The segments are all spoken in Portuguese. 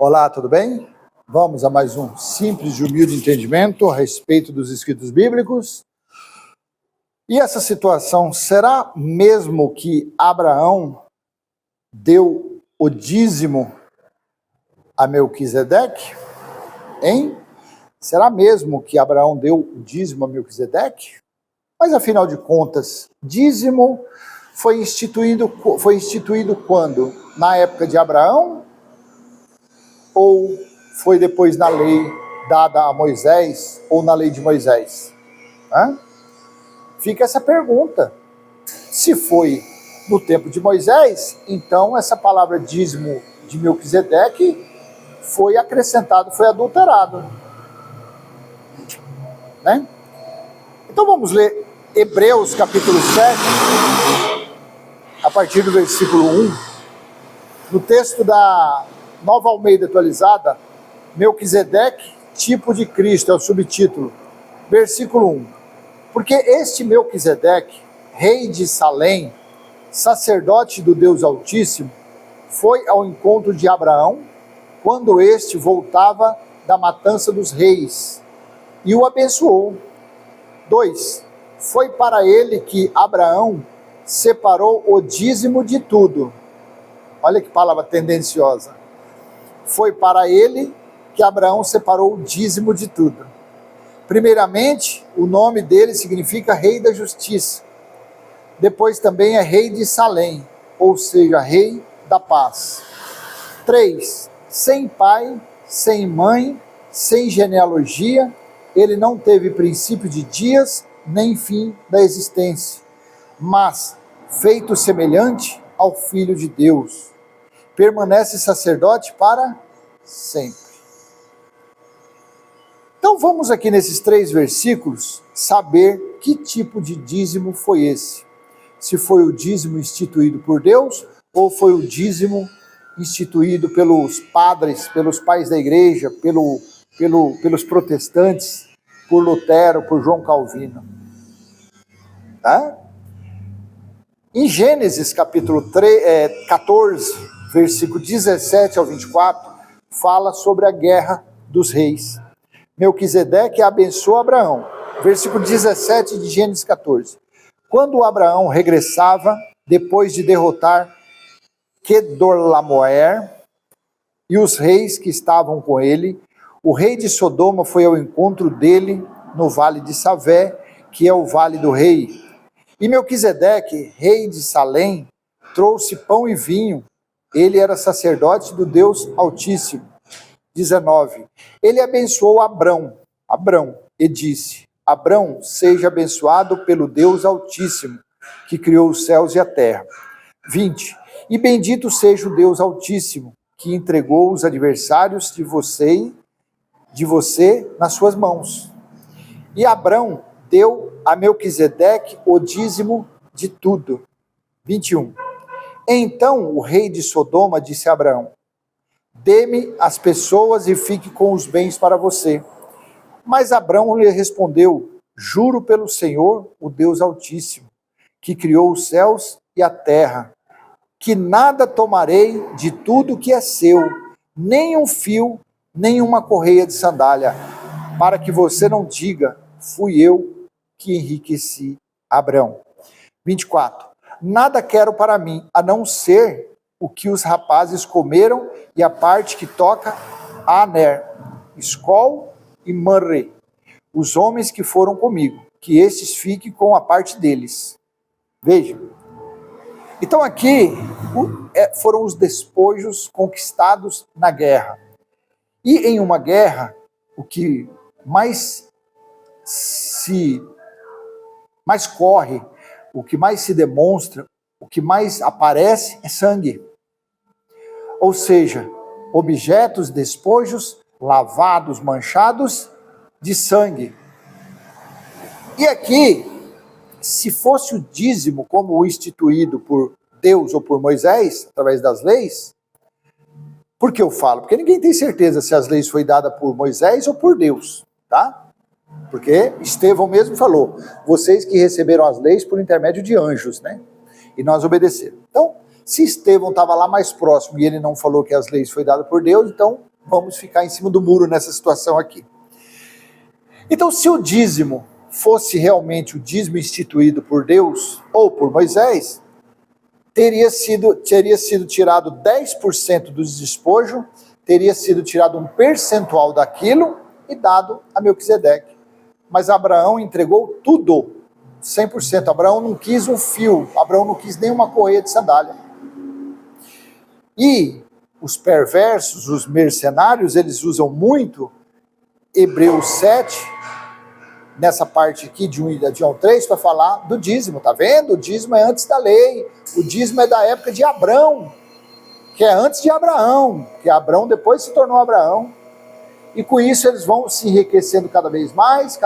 Olá, tudo bem? Vamos a mais um simples e humilde entendimento a respeito dos escritos bíblicos. E essa situação, será mesmo que Abraão deu o dízimo a Melquisedeque? Hein? Será mesmo que Abraão deu o dízimo a Melquisedeque? Mas afinal de contas, dízimo foi instituído quando? Na época de Abraão? Ou foi depois na lei dada a Moisés, ou na lei de Moisés? Fica essa pergunta. Se foi no tempo de Moisés, então essa palavra dízimo de Melquisedeque foi acrescentado, foi adulterado. Né? Então vamos ler Hebreus capítulo 7, a partir do versículo 1, no texto da Nova Almeida Atualizada, Melquisedeque, tipo de Cristo, é o subtítulo, versículo 1. Porque este Melquisedeque, rei de Salém, sacerdote do Deus Altíssimo, foi ao encontro de Abraão, quando este voltava da matança dos reis, e o abençoou. 2. Foi para ele que Abraão separou o dízimo de tudo. Olha que palavra tendenciosa. Foi para ele que Abraão separou o dízimo de tudo. Primeiramente, o nome dele significa Rei da Justiça. Depois também é Rei de Salém, ou seja, Rei da Paz. 3. Sem pai, sem mãe, sem genealogia, ele não teve princípio de dias, nem fim da existência, mas feito semelhante ao Filho de Deus. Permanece sacerdote para sempre. Então vamos aqui nesses 3 versículos saber que tipo de dízimo foi esse. Se foi o dízimo instituído por Deus ou foi o dízimo instituído pelos padres, pelos pais da igreja, pelos protestantes, por Lutero, por João Calvino. Tá? Em Gênesis capítulo 14, versículo 17 ao 24, fala sobre a guerra dos reis. Melquisedeque abençoa Abraão. Versículo 17 de Gênesis 14. Quando Abraão regressava, depois de derrotar Quedorlaomer e os reis que estavam com ele, o rei de Sodoma foi ao encontro dele no vale de Savé, que é o vale do rei. E Melquisedeque, rei de Salém, trouxe pão e vinho. Ele era sacerdote do Deus Altíssimo. 19. Ele abençoou Abrão, e disse: Abrão, seja abençoado pelo Deus Altíssimo, que criou os céus e a terra. 20. E bendito seja o Deus Altíssimo, que entregou os adversários de você nas suas mãos. E Abrão deu a Melquisedeque o dízimo de tudo. 21. Então o rei de Sodoma disse a Abraão: dê-me as pessoas e fique com os bens para você. Mas Abraão lhe respondeu: juro pelo Senhor, o Deus Altíssimo, que criou os céus e a terra, que nada tomarei de tudo que é seu, nem um fio, nem uma correia de sandália, para que você não diga: fui eu que enriqueci Abrão. 24. Nada quero para mim, a não ser o que os rapazes comeram e a parte que toca a Aner, Escol e Manre, os homens que foram comigo, que estes fiquem com a parte deles. Veja. Então aqui foram os despojos conquistados na guerra. E em uma guerra, o que mais corre, o que mais se demonstra, o que mais aparece é sangue. Ou seja, objetos, despojos, lavados, manchados de sangue. E aqui, se fosse o dízimo como o instituído por Deus ou por Moisés, através das leis, por que eu falo? Porque ninguém tem certeza se as leis foi dada por Moisés ou por Deus, tá? Porque Estevão mesmo falou: vocês que receberam as leis por intermédio de anjos, né? E nós obedecemos. Então, se Estevão estava lá mais próximo e ele não falou que as leis foi dadas por Deus, então vamos ficar em cima do muro nessa situação aqui. Então, se o dízimo fosse realmente o dízimo instituído por Deus ou por Moisés, teria sido tirado 10% do despojo, teria sido tirado um percentual daquilo e dado a Melquisedeque. Mas Abraão entregou tudo, 100%. Abraão não quis um fio, Abraão não quis nenhuma correia de sandália. E os perversos, os mercenários, eles usam muito Hebreus 7, nessa parte aqui de 1 ao 3, para falar do dízimo, tá vendo? O dízimo é antes da lei, o dízimo é da época de Abrão, que é antes de Abraão, que Abrão depois se tornou Abraão, e com isso eles vão se enriquecendo cada vez mais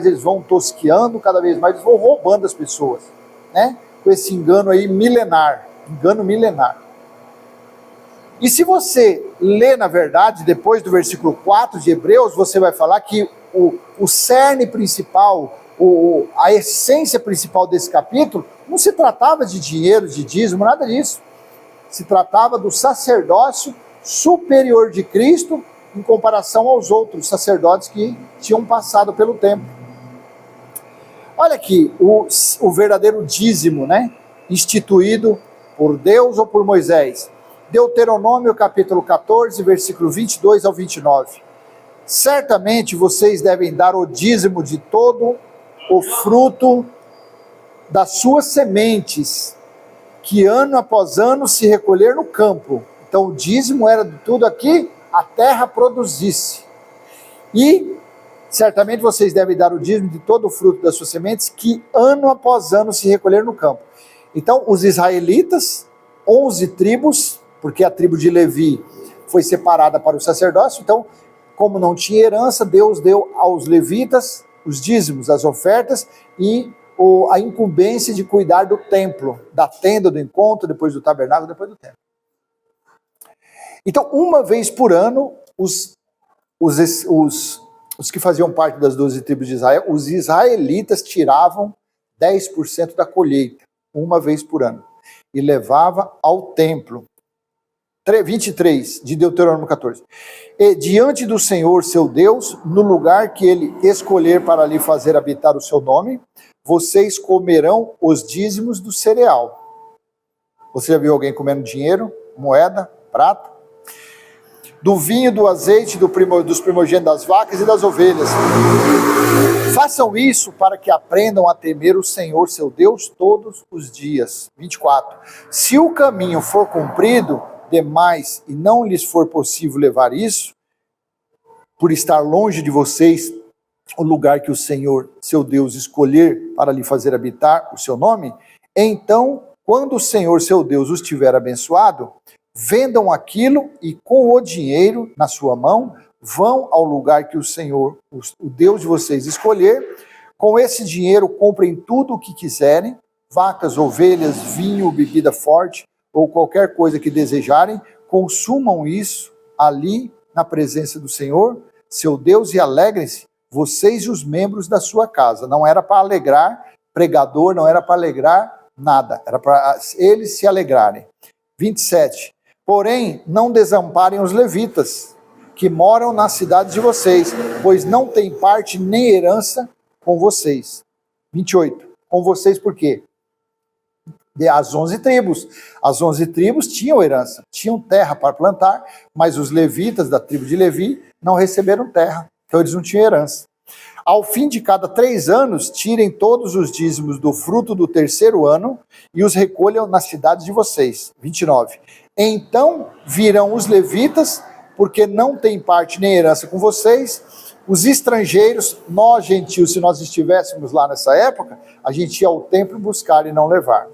eles vão tosqueando, cada vez mais eles vão roubando as pessoas, né? Com esse engano aí milenar, engano milenar. E se você lê, na verdade, depois do versículo 4 de Hebreus, você vai falar que o cerne principal, a essência principal desse capítulo, não se tratava de dinheiro, de dízimo, nada disso. Se tratava do sacerdócio superior de Cristo em comparação aos outros sacerdotes que tinham passado pelo templo. Olha aqui, o verdadeiro dízimo, né? Instituído por Deus ou por Moisés. Deuteronômio capítulo 14, versículo 22 ao 29. Certamente vocês devem dar o dízimo de todo o fruto das suas sementes, que ano após ano se recolher no campo. Então o dízimo era de tudo aqui a terra produzisse. E certamente vocês devem dar o dízimo de todo o fruto das suas sementes, que ano após ano se recolher no campo. Então os israelitas, 11 tribos, porque a tribo de Levi foi separada para o sacerdócio, então, como não tinha herança, Deus deu aos levitas os dízimos, as ofertas e a incumbência de cuidar do templo, da tenda do encontro, depois do tabernáculo, depois do templo. Então, uma vez por ano, os que faziam parte das 12 tribos de Israel, os israelitas tiravam 10% da colheita, uma vez por ano, e levava ao templo. 23 de Deuteronômio 14. E diante do Senhor seu Deus, no lugar que ele escolher para lhe fazer habitar o seu nome, vocês comerão os dízimos do cereal. Você já viu alguém comendo dinheiro, moeda, prata? Do vinho, do azeite, dos primogênitos das vacas e das ovelhas. Façam isso para que aprendam a temer o Senhor seu Deus todos os dias. 24. Se o caminho for comprido demais e não lhes for possível levar isso, por estar longe de vocês o lugar que o Senhor, seu Deus, escolher para lhe fazer habitar o seu nome, então, quando o Senhor, seu Deus, os tiver abençoado, vendam aquilo e com o dinheiro na sua mão, vão ao lugar que o Senhor, o Deus de vocês, escolher. Com esse dinheiro comprem tudo o que quiserem, vacas, ovelhas, vinho, bebida forte, ou qualquer coisa que desejarem, consumam isso ali na presença do Senhor, seu Deus, e alegrem-se, vocês e os membros da sua casa. Não era para alegrar pregador, não era para alegrar nada, era para eles se alegrarem. 27. Porém, não desamparem os levitas, que moram na cidade de vocês, pois não têm parte nem herança com vocês. 28. Com vocês por quê? As 11 tribos. As 11 tribos tinham herança, tinham terra para plantar, mas os levitas da tribo de Levi não receberam terra, então eles não tinham herança. Ao fim de cada 3 anos, tirem todos os dízimos do fruto do terceiro ano e os recolham nas cidades de vocês. 29. Então virão os levitas, porque não têm parte nem herança com vocês, os estrangeiros, nós gentios, se nós estivéssemos lá nessa época, a gente ia ao templo buscar e não levar.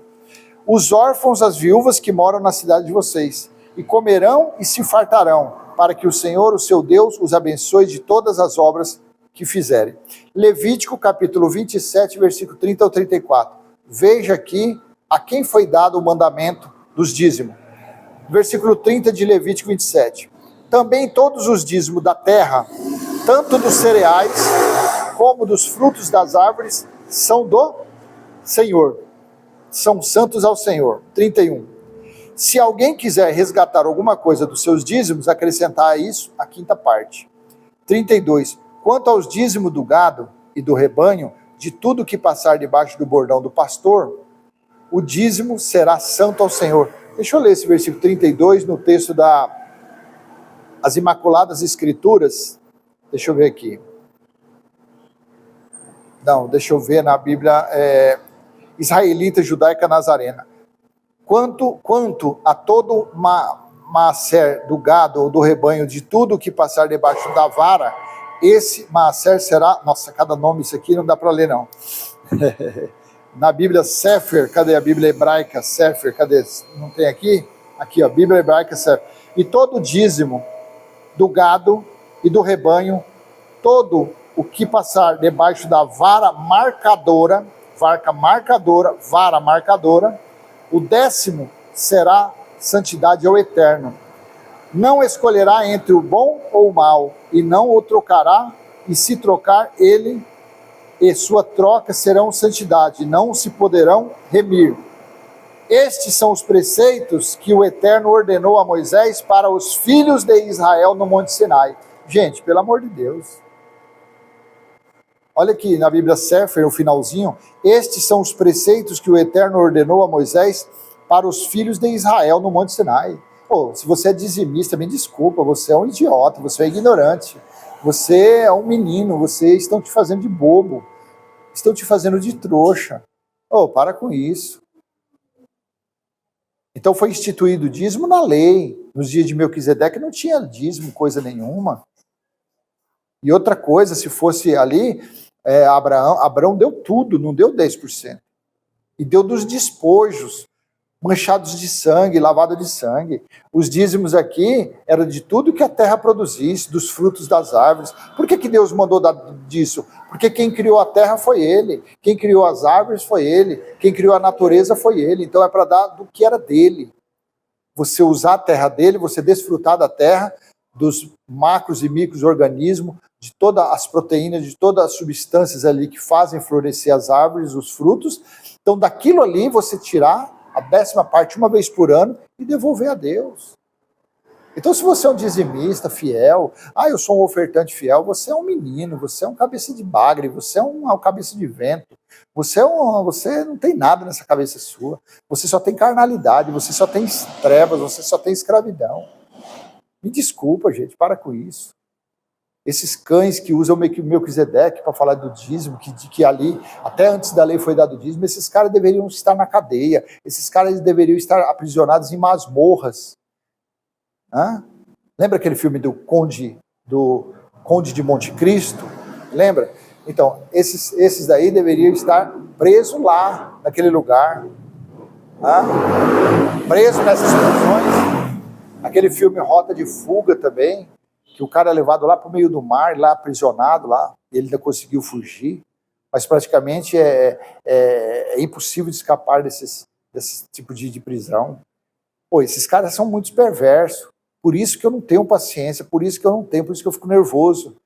Os órfãos, as viúvas que moram na cidade de vocês, e comerão e se fartarão, para que o Senhor, o seu Deus, os abençoe de todas as obras que fizerem. Levítico capítulo 27, versículo 30 ao 34. Veja aqui a quem foi dado o mandamento dos dízimos. Versículo 30 de Levítico 27. Também todos os dízimos da terra, tanto dos cereais como dos frutos das árvores, são do Senhor. São santos ao Senhor. 31. Se alguém quiser resgatar alguma coisa dos seus dízimos, acrescentar a isso a quinta parte. 32. Quanto aos dízimos do gado e do rebanho, de tudo que passar debaixo do bordão do pastor, o dízimo será santo ao Senhor. Deixa eu ler esse versículo 32 no texto das Imaculadas Escrituras. Deixa eu ver aqui. Não, deixa eu ver na Bíblia Israelita Judaica Nazarena. Quanto a todo maaser do gado ou do rebanho, de tudo que passar debaixo da vara, esse maaser será... Nossa, cada nome isso aqui não dá para ler não. Na Bíblia Sefer, cadê a Bíblia hebraica Sefer? Cadê? Não tem aqui? Aqui, ó, Bíblia hebraica Sefer. E todo o dízimo do gado e do rebanho, todo o que passar debaixo da vara marcadora, o 10º será santidade ao Eterno. Não escolherá entre o bom ou o mal, e não o trocará, e se trocar, ele e sua troca serão santidade, não se poderão remir. Estes são os preceitos que o Eterno ordenou a Moisés para os filhos de Israel no Monte Sinai. Gente, pelo amor de Deus. Olha aqui na Bíblia Sefer, no finalzinho. Estes são os preceitos que o Eterno ordenou a Moisés para os filhos de Israel no Monte Sinai. Pô, se você é dizimista, me desculpa, você é um idiota, você é ignorante, você é um menino, vocês estão te fazendo de bobo, estão te fazendo de trouxa. Oh, para com isso. Então foi instituído o dízimo na lei. Nos dias de Melquisedeque não tinha dízimo, coisa nenhuma. E outra coisa, se fosse ali, Abraão deu tudo, não deu 10%. E deu dos despojos, manchados de sangue, lavado de sangue. Os dízimos aqui eram de tudo que a terra produzisse, dos frutos das árvores. Por que Deus mandou dar disso? Porque quem criou a terra foi Ele, quem criou as árvores foi Ele, quem criou a natureza foi Ele. Então é para dar do que era dele. Você usar a terra dele, você desfrutar da terra, dos macros e micros organismos, de todas as proteínas, de todas as substâncias ali que fazem florescer as árvores, os frutos. Então daquilo ali você tirar a 10ª parte uma vez por ano e devolver a Deus. Então se você é um dizimista fiel, eu sou um ofertante fiel, você é um menino, você é um cabeça de bagre, você é um cabeça de vento, você não tem nada nessa cabeça sua, você só tem carnalidade, você só tem trevas, você só tem escravidão. Me desculpa, gente, para com isso. Esses cães que usam o Melquisedeque para falar do dízimo, que ali, até antes da lei foi dado o dízimo, esses caras deveriam estar na cadeia, esses caras deveriam estar aprisionados em masmorras. Lembra aquele filme do Conde de Monte Cristo? Lembra? Então, esses daí deveriam estar presos lá, naquele lugar. Presos nessas prisões. Aquele filme Rota de Fuga também, que o cara é levado lá para o meio do mar, lá aprisionado, lá, ele ainda conseguiu fugir, mas praticamente é impossível de escapar desse tipo de prisão. Pô, esses caras são muito perversos, por isso que eu não tenho paciência, por isso que eu fico nervoso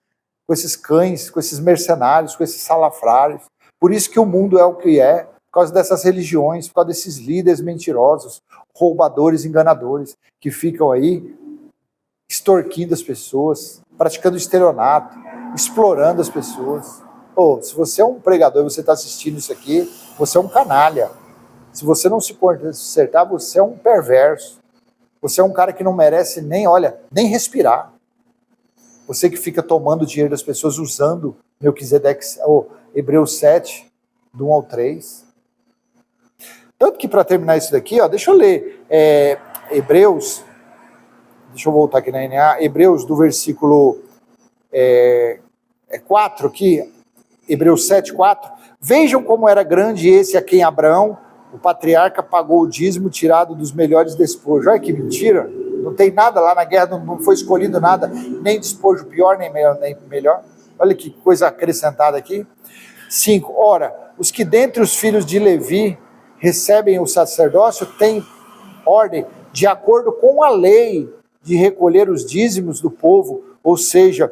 com esses cães, com esses mercenários, com esses salafrários, por isso que o mundo é o que é, por causa dessas religiões, por causa desses líderes mentirosos, roubadores, enganadores, que ficam aí extorquindo as pessoas, praticando estelionato, explorando as pessoas. Se você é um pregador e você está assistindo isso aqui, você é um canalha. Se você não se consertar, você é um perverso. Você é um cara que não merece nem respirar. Você que fica tomando o dinheiro das pessoas, usando Melquisedeque, Hebreus 7, do 1 ao 3. Tanto que para terminar isso daqui, deixa eu ler Hebreus. Deixa eu voltar aqui na NA, Hebreus do versículo 4 aqui, Hebreus 7, 4. Vejam como era grande esse a quem Abraão, o patriarca, pagou o dízimo tirado dos melhores despojos. Olha que mentira, não tem nada lá na guerra, não foi escolhido nada, nem despojo pior, nem melhor. Olha que coisa acrescentada aqui. 5. Ora, os que dentre os filhos de Levi recebem o sacerdócio têm ordem, de acordo com a lei, de recolher os dízimos do povo, ou seja,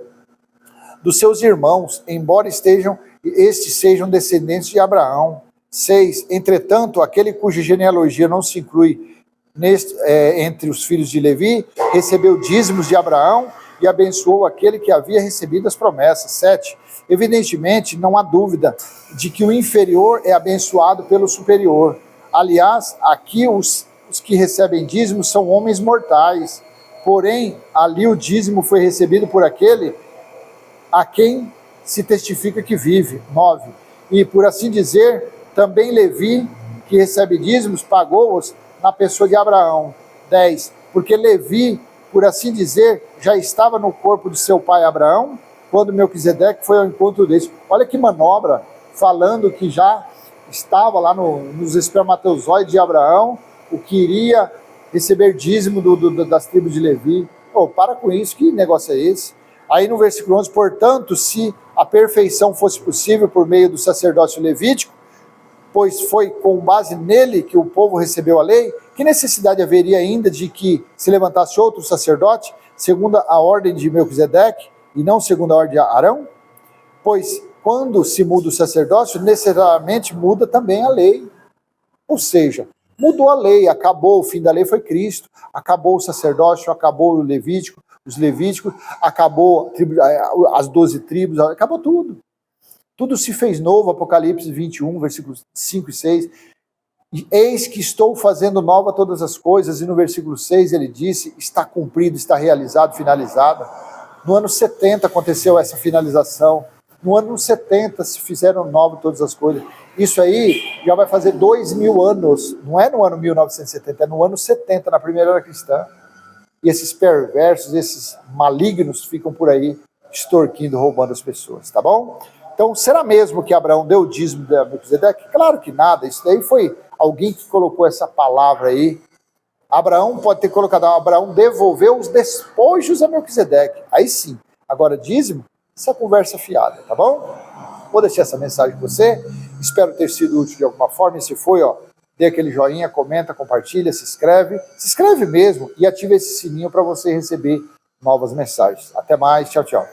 dos seus irmãos, embora estes sejam descendentes de Abraão. 6. Entretanto, aquele cuja genealogia não se inclui entre os filhos de Levi, recebeu dízimos de Abraão e abençoou aquele que havia recebido as promessas. 7. Evidentemente, não há dúvida de que o inferior é abençoado pelo superior. Aliás, aqui os que recebem dízimos são homens mortais. Porém, ali o dízimo foi recebido por aquele a quem se testifica que vive. 9. E, por assim dizer, também Levi, que recebe dízimos, pagou-os na pessoa de Abraão. 10. Porque Levi, por assim dizer, já estava no corpo de seu pai Abraão, quando Melquisedeque foi ao encontro deles. Olha que manobra, falando que já estava lá nos espermatozoides de Abraão, o que iria receber dízimo das tribos de Levi. Oh, para com isso, que negócio é esse? Aí no versículo 11, portanto, se a perfeição fosse possível por meio do sacerdócio levítico, pois foi com base nele que o povo recebeu a lei, que necessidade haveria ainda de que se levantasse outro sacerdote, segundo a ordem de Melquisedeque, e não segundo a ordem de Arão? Pois quando se muda o sacerdócio, necessariamente muda também a lei. Ou seja, mudou a lei, acabou, o fim da lei foi Cristo, acabou o sacerdócio, acabou o levítico, os levíticos, acabou as 12 tribos, acabou tudo. Tudo se fez novo, Apocalipse 21, versículos 5 e 6. Eis que estou fazendo nova todas as coisas, e no versículo 6 ele disse, está cumprido, está realizado, finalizado. No ano 70 aconteceu essa finalização. No ano 70 se fizeram novas todas as coisas. Isso aí já vai fazer 2000 anos. Não é no ano 1970, é no ano 70, na primeira era cristã. E esses perversos, esses malignos ficam por aí extorquindo, roubando as pessoas, tá bom? Então, será mesmo que Abraão deu o dízimo de Melquisedeque? Claro que nada. Isso daí foi alguém que colocou essa palavra aí. Abraão pode ter colocado, Abraão devolveu os despojos a Melquisedeque. Aí sim. Agora, dízimo, essa conversa fiada, tá bom? Vou deixar essa mensagem para você. Espero ter sido útil de alguma forma. E se foi, dê aquele joinha, comenta, compartilha, se inscreve mesmo e ativa esse sininho para você receber novas mensagens. Até mais, tchau, tchau.